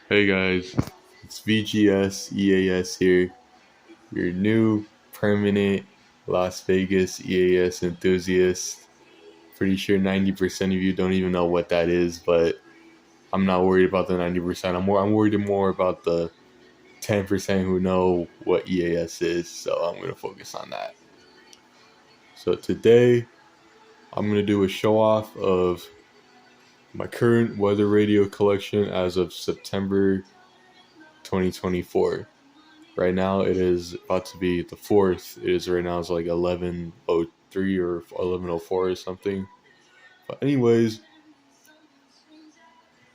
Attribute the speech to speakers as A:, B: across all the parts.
A: Hey guys, it's VGS EAS here, your new permanent Las Vegas EAS enthusiast. Pretty sure 90% of you don't even know what that is, but I'm not worried about the 90%. I'm worried more about the 10% who know what EAS is, so I'm going to focus on that. So today, I'm going to do a show off of my current weather radio collection as of September 2024. Right now it is about to be the fourth. It is right now it's like 11:03 or 11:04 or something. But anyways,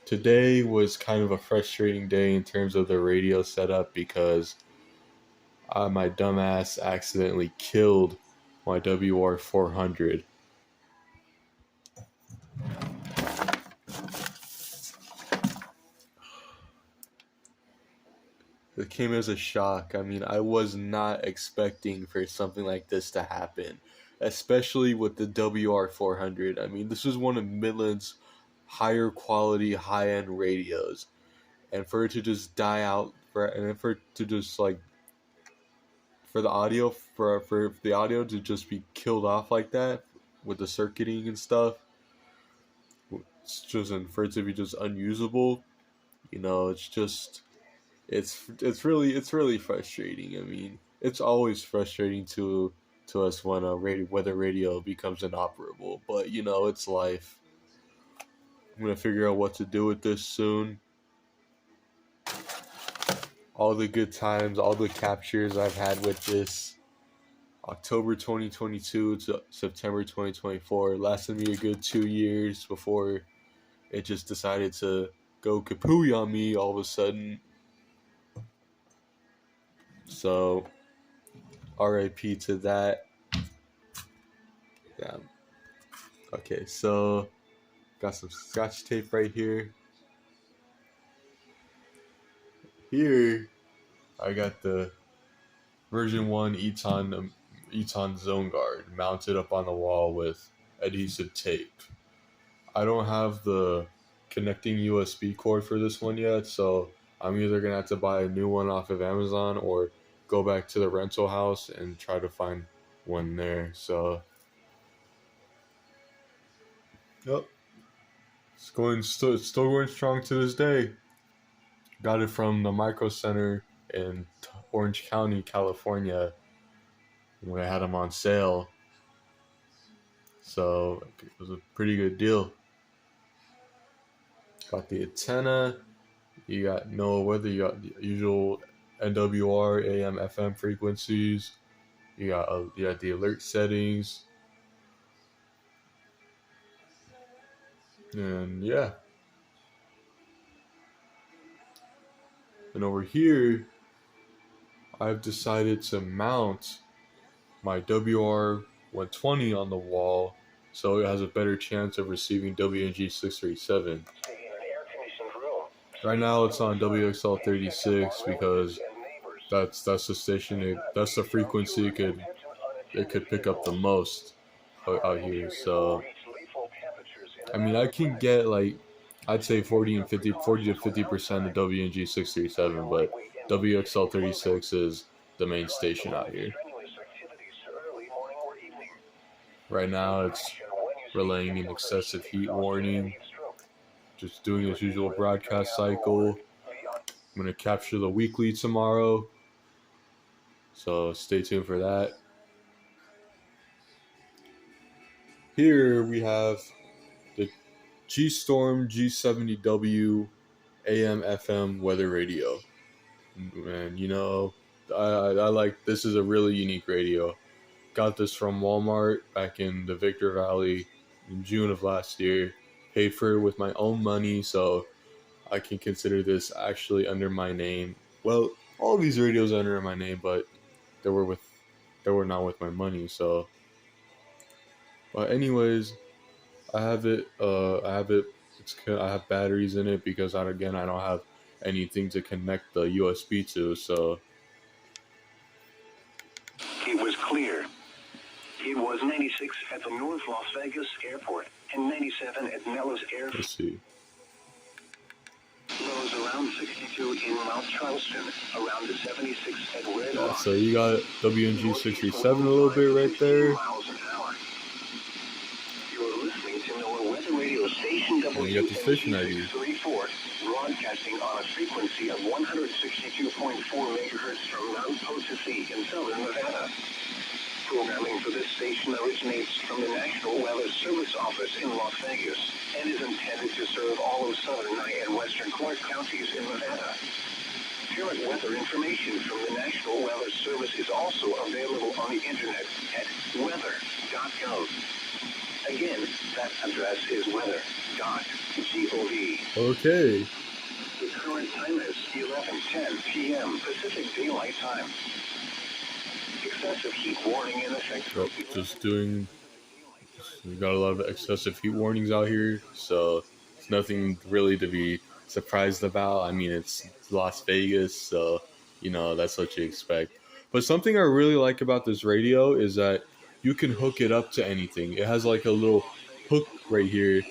A: today was kind of a frustrating day in terms of the radio setup because my dumbass accidentally killed my WR 400. It came as a shock. I mean, I was not expecting for something like this to happen, especially with the WR 400. I mean, this is one of Midland's higher quality, high end radios, and for it to just die out, and then for it to just like for the audio to just be killed off like that with the circuiting and stuff, it's just and for it to be just unusable. It's just it's really frustrating. I mean, it's always frustrating to us when a weather radio becomes inoperable, but it's life. I'm gonna figure out what to do with this soon. All the good times, all the captures I've had with this, October 2022 to September 2024, lasted me a good 2 years before it just decided to go kapooey on me all of a sudden. So, RIP to that. Yeah. Okay, so got some scotch tape right here. Here, I got the version 1 Eton Zone Guard mounted up on the wall with adhesive tape. I don't have the connecting USB cord for this one yet, so I'm either going to have to buy a new one off of Amazon or go back to the rental house and try to find one there. So, yep, it's still going strong to this day. Got it from the Micro Center in Orange County, California, when I had them on sale. So it was a pretty good deal. Got the antenna. You got NOAA weather. You got the usual NWR, AM, FM frequencies. You got the alert settings, and yeah. And over here, I've decided to mount my WR 120 on the wall so it has a better chance of receiving WNG 637. Right now it's on WXL 36 because that's the station that's the frequency it could pick up the most out here. So I mean I can get like I'd say 40 to 50% of WNG 637, but WXL 36 is the main station out here. Right now it's relaying an excessive heat warning, just doing its usual broadcast cycle. I'm going to capture the weekly tomorrow, so stay tuned for that. Here we have the G-Storm G70W AM FM weather radio. And I like this is a really unique radio. Got this from Walmart back in the Victor Valley in June of last year. Paid for it with my own money, so I can consider this actually under my name. Well, all of these radios are under my name, but they were with they were not with my money. So, but anyways, I have it. I have it. I have batteries in it because I don't have anything to connect the USB to. So
B: it was clear. It was 96 at the North Las Vegas airport and 97 at Nellis Air.
A: Let's see.
B: Lows around Round 62 in Mount Charleston, around the 76 at Red
A: Yeah,
B: Rock.
A: so you got WNG 67 a little bit right there.
B: Miles an hour. You're listening to NOAA Weather Radio Station
A: And you got the station ID.
B: 634, broadcasting on a frequency of 162.4 megahertz from Mount Potosi in southern Nevada. Programming for this station originates from the National Weather Service office in Las Vegas and is intended to serve all of southern and western Clark counties in Nevada. Current weather information from the National Weather Service is also available on the internet at weather.gov. Again, that address is weather.gov.
A: Okay.
B: The current time is 11:10 p.m. Pacific Daylight Time. Excessive heat warning in effect.
A: Yep, just doing. We got a lot of excessive heat warnings out here, so it's nothing really to be surprised about. I mean, it's Las Vegas, so that's what you expect. But something I really like about this radio is that you can hook it up to anything. It has like a little hook right here,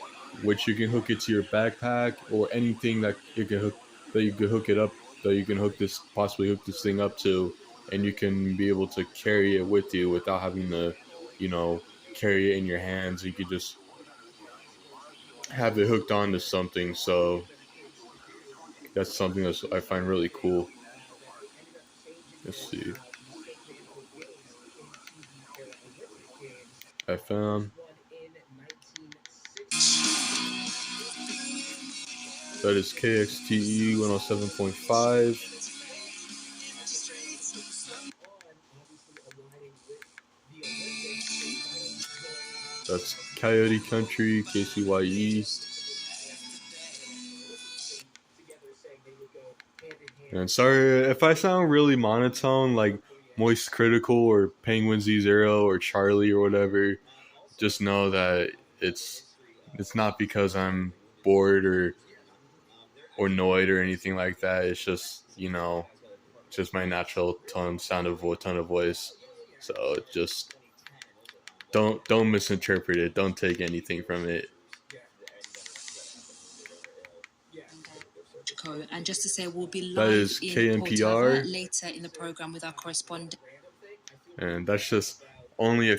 A: which you can hook it to your backpack or anything that you can hook it up, that you can possibly hook this thing up to, and you can be able to carry it with you without having to, carry it in your hands. You could just have it hooked onto something. So that's something that I find really cool. Let's see. FM. That is KXTE 107.5. That's Coyote Country, KCYE. And sorry if I sound really monotone, like Moist Critical or Penguin Z0 or Charlie or whatever. Just know that it's not because I'm bored or annoyed or anything like that. It's just just my natural tone of voice. So just don't misinterpret it. Don't take anything from it.
C: And just to say, we'll be live
A: That is
C: in
A: KNPR
C: later in the program with our correspondent.
A: And that's just only a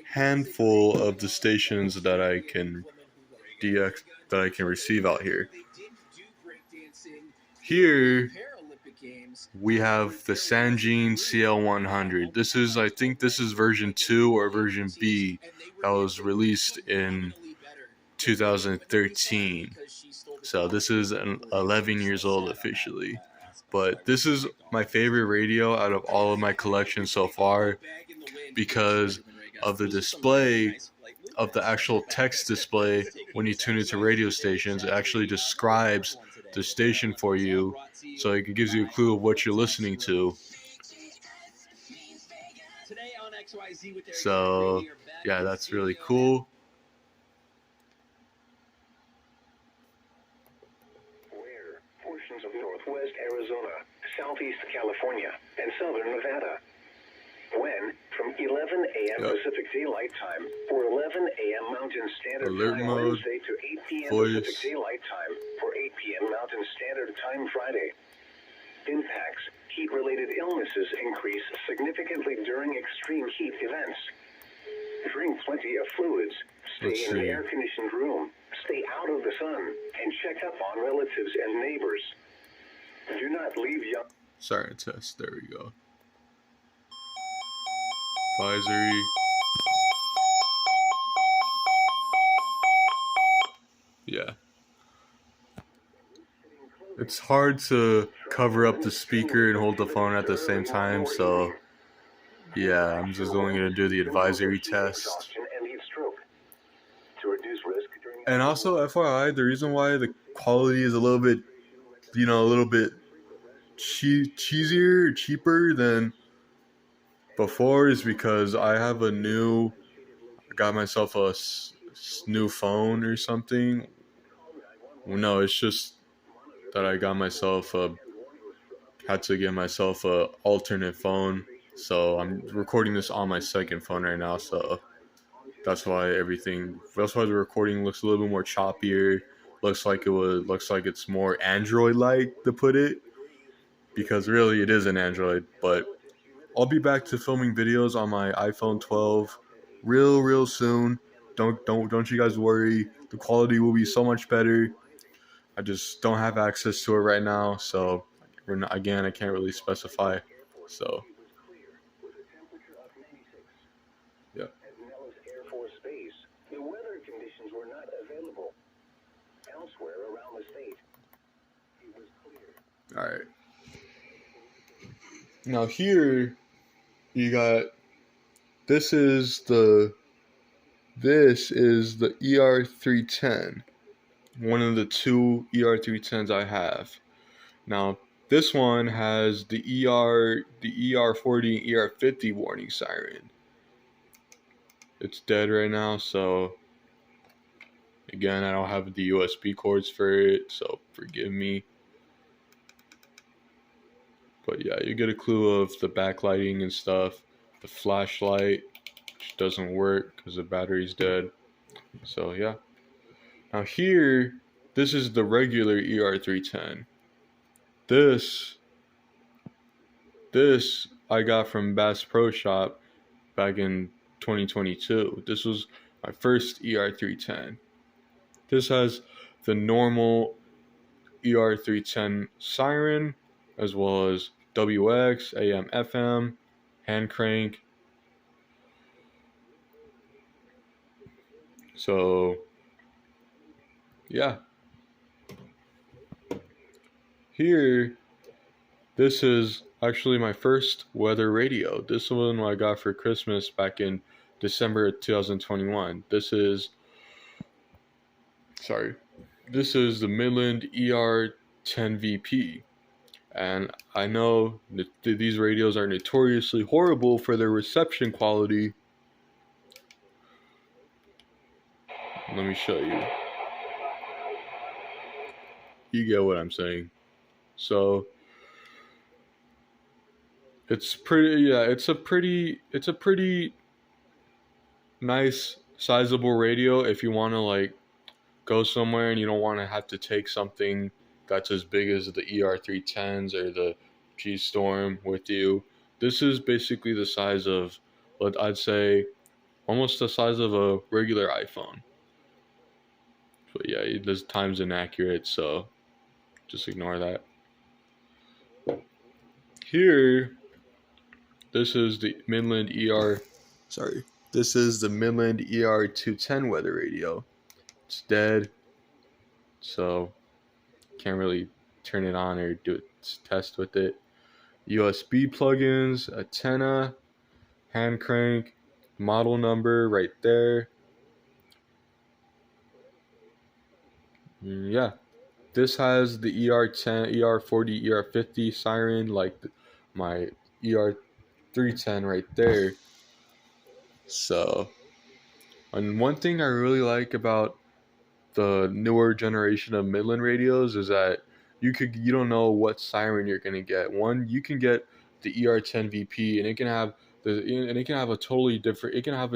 A: handful of the stations that I can receive out here. Here we have the Sangean CL100. I think this is version 2 or version B that was released in 2013. So this is 11 years old officially. But this is my favorite radio out of all of my collection so far because of the display, of the actual text display. When you tune into radio stations, it actually describes the station for you, so it gives you a clue of what you're listening to. So yeah, that's really cool.
B: Portions of northwest Arizona, southeast California, and southern Nevada. When, from 11 a.m. Pacific Daylight Time, or 11 a.m. Mountain Standard
A: Alert
B: Time
A: mode,
B: Wednesday to 8 p.m.
A: voice.
B: Pacific Daylight Time, or 8 p.m. Mountain Standard Time Friday. Impacts: heat-related illnesses increase significantly during extreme heat events. Drink plenty of fluids. Stay in an air-conditioned room. Stay out of the sun, and check up on relatives and neighbors. Do not leave young...
A: Siren test. There we go. Advisory. Yeah. It's hard to cover up the speaker and hold the phone at the same time, so yeah, I'm just only going to do the advisory test. And also, FYI, the reason why the quality is a little bit cheesier, cheaper than before is because I got myself a new phone or something. No, it's just that I had to get myself a alternate phone. So I'm recording this on my second phone right now. So that's why the recording looks a little bit more choppier. looks like it's more Android-like to put it, because really it is an Android. But I'll be back to filming videos on my iPhone 12 real soon. Don't you guys worry. The quality will be so much better. I just don't have access to it right now, so again, I can't really specify. So yeah.
B: At Nellis Air Force Base, the weather conditions were not available. Elsewhere around the state, it was clear.
A: All right. Now here you got this is the ER310, one of the two ER310s I have. Now this one has the ER40 and ER50 warning siren. It's dead right now, so again, I don't have the USB cords for it, so forgive me. But yeah, you get a clue of the backlighting and stuff. The flashlight, which doesn't work because the battery's dead. So yeah. Now here, this is the regular ER310. This I got from Bass Pro Shop back in 2022. This was my first ER310. This has the normal ER310 siren, as well as WX, AM, FM, hand crank. So, yeah. Here, this is actually my first weather radio. This one I got for Christmas back in December 2021. This is the Midland ER10VP. And I know that these radios are notoriously horrible for their reception quality. Let me show you. You get what I'm saying. So it's a pretty nice sizable radio if you want to like go somewhere and you don't want to have to take something that's as big as the ER310s or the G Storm with you. This is basically the size of, I'd say, almost the size of a regular iPhone. But yeah, this time's inaccurate, so just ignore that. Here, this is the Midland ER210 weather radio. It's dead, so can't really turn it on or do a test with it. USB plugins, antenna, hand crank, model number right there. Yeah, this has the ER10, ER40, ER50 siren like my ER310 right there. So, and one thing I really like about the newer generation of Midland radios is that you don't know what siren you're gonna get. One, you can get the ER10VP, and it can have a totally different. It can have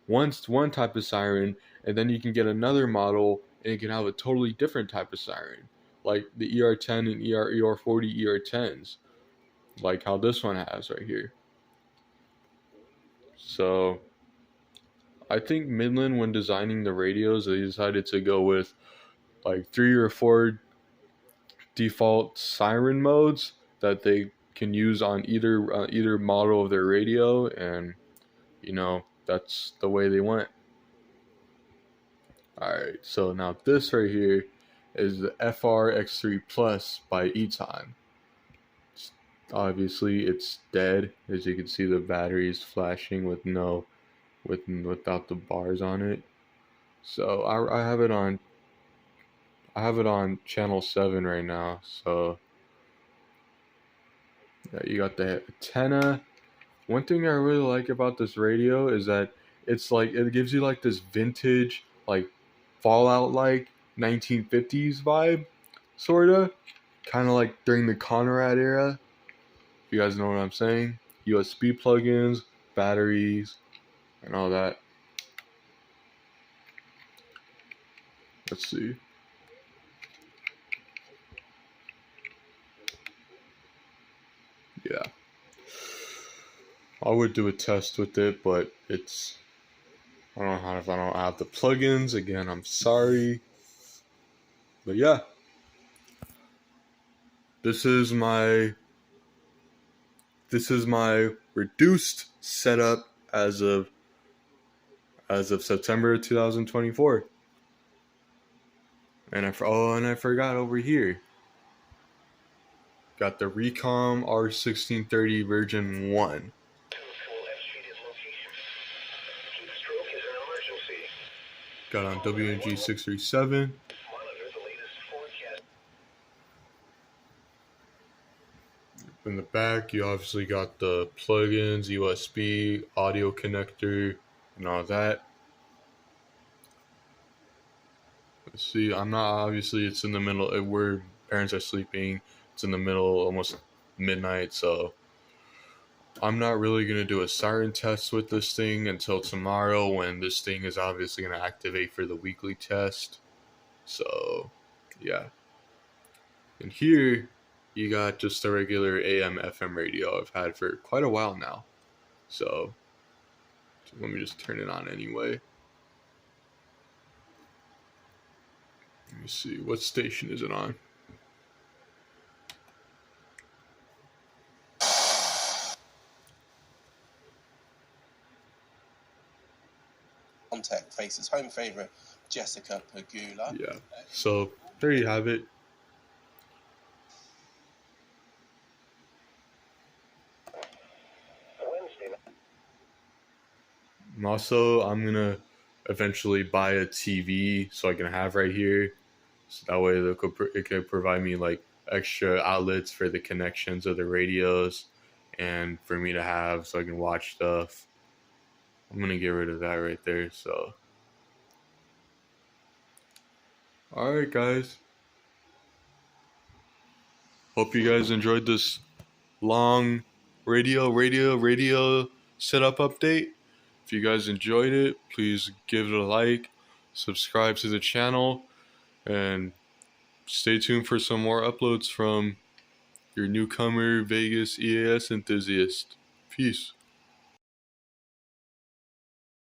A: one type of siren, and then you can get another model, and it can have a totally different type of siren, like the ER10 and ER40 ER10s, like how this one has right here. So I think Midland, when designing the radios, they decided to go with like 3 or 4 default siren modes that they can use on either model of their radio, and that's the way they went. Alright, so now this right here is the FR-X3 Plus by E-Time. Obviously it's dead, as you can see the battery is flashing without the bars on it. So I have it on channel 7 right now. So yeah, you got the antenna. One thing I really like about this radio is that it's like it gives you like this vintage, like Fallout like 1950s vibe, sorta, kind of like during the Conrad era. If you guys know what I'm saying. USB plugins, batteries, and all that. Let's see. yeah. I would do a test with it, but I don't have the plugins. Again, I'm sorry. But yeah. This is my reduced setup as of September 2024. And I forgot over here. Got the Recom R1630 version 1. Got on WNG 637. In the back, you obviously got the plugins, USB, audio connector, and all that. Let's see, it's in the middle, where parents are sleeping. It's in the middle, almost midnight, so I'm not really going to do a siren test with this thing until tomorrow, when this thing is obviously going to activate for the weekly test. So, yeah. And here, you got just a regular AM FM radio I've had for quite a while now. So let me just turn it on anyway. Let me see, what station is it on?
D: Contact faces home favorite Jessica Pegula.
A: Yeah, so there you have it. And also, I'm gonna eventually buy a TV so I can have right here, so that way it could provide me like extra outlets for the connections of the radios, and for me to have so I can watch stuff. I'm gonna get rid of that right there. So, all right, guys. Hope you guys enjoyed this long radio setup update. If you guys enjoyed it, please give it a like, subscribe to the channel, and stay tuned for some more uploads from your newcomer Vegas EAS enthusiast. Peace.